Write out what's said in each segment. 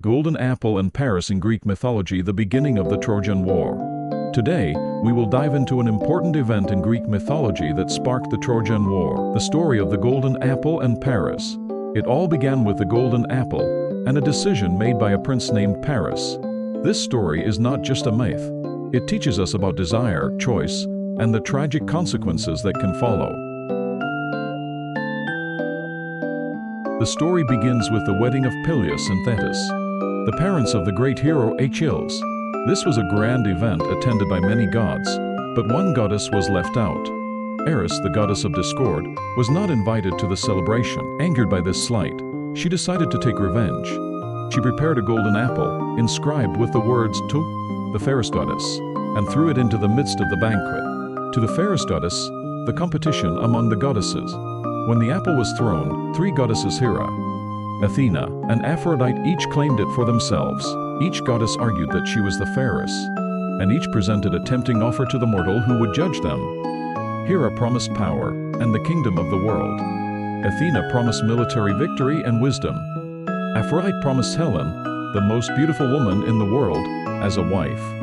Golden apple and Paris in Greek mythology, the beginning of the Trojan War. Today, we will dive into an important event in Greek mythology that sparked the Trojan War, the story of the golden apple and Paris. It all began with the golden apple and a decision made by a prince named Paris. This story is not just a myth. It teaches us about desire, choice, and the tragic consequences that can follow. The story begins with the wedding of Peleus and Thetis, the parents of the great hero Achilles. This was a grand event attended by many gods, but one goddess was left out. Eris, the goddess of discord, was not invited to the celebration. Angered by this slight, she decided to take revenge. She prepared a golden apple, inscribed with the words "To, the fairest goddess," and threw it into the midst of the banquet. To the fairest goddess, the competition among the goddesses. When the apple was thrown, three goddesses, Hera, Athena, and Aphrodite, each claimed it for themselves. Each goddess argued that she was the fairest, and each presented a tempting offer to the mortal who would judge them. Hera promised power and the kingdom of the world. Athena promised military victory and wisdom. Aphrodite promised Helen, the most beautiful woman in the world, as a wife.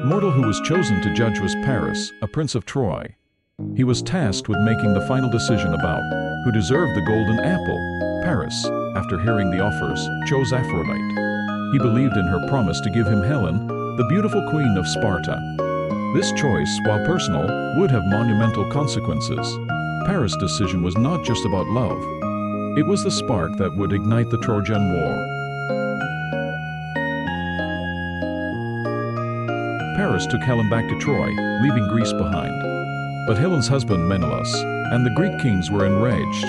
The mortal who was chosen to judge was Paris, a prince of Troy. He was tasked with making the final decision about who deserved the golden apple. Paris, after hearing the offers, chose Aphrodite. He believed in her promise to give him Helen, the beautiful queen of Sparta. This choice, while personal, would have monumental consequences. Paris' decision was not just about love. It was the spark that would ignite the Trojan War. Paris took Helen back to Troy, leaving Greece behind. But Helen's husband Menelaus and the Greek kings were enraged.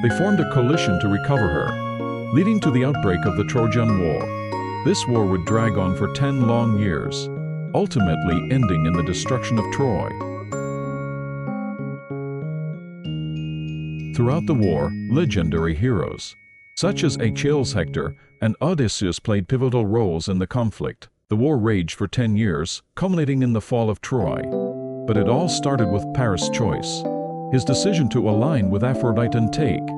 They formed a coalition to recover her, leading to the outbreak of the Trojan War. This war would drag on for 10 long years, ultimately ending in the destruction of Troy. Throughout the war, legendary heroes, such as Achilles, Hector, and Odysseus played pivotal roles in the conflict. The war raged for 10 years, culminating in the fall of Troy. But it all started with Paris' choice. His decision to align with Aphrodite and take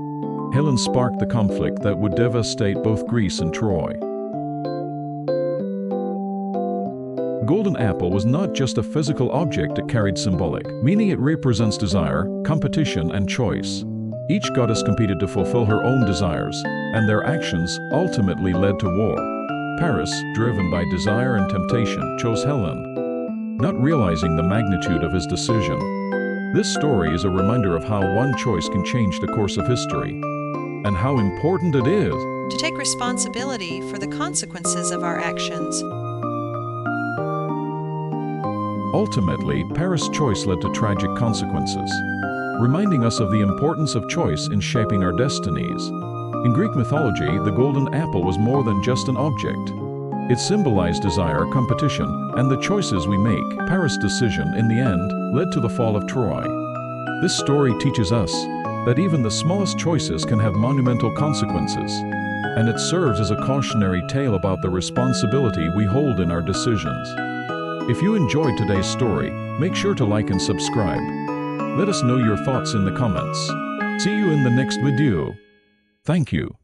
Helen sparked the conflict that would devastate both Greece and Troy. The golden apple was not just a physical object, it carried symbolic meaning. It represents desire, competition, and choice. Each goddess competed to fulfill her own desires, and their actions ultimately led to war. Paris, driven by desire and temptation, chose Helen, not realizing the magnitude of his decision. This story is a reminder of how one choice can change the course of history, and how important it is to take responsibility for the consequences of our actions. Ultimately, Paris' choice led to tragic consequences, reminding us of the importance of choice in shaping our destinies. In Greek mythology, the golden apple was more than just an object. It symbolized desire, competition, and the choices we make. Paris' decision, in the end, led to the fall of Troy. This story teaches us that even the smallest choices can have monumental consequences, and it serves as a cautionary tale about the responsibility we hold in our decisions. If you enjoyed today's story, make sure to like and subscribe. Let us know your thoughts in the comments. See you in the next video. Thank you.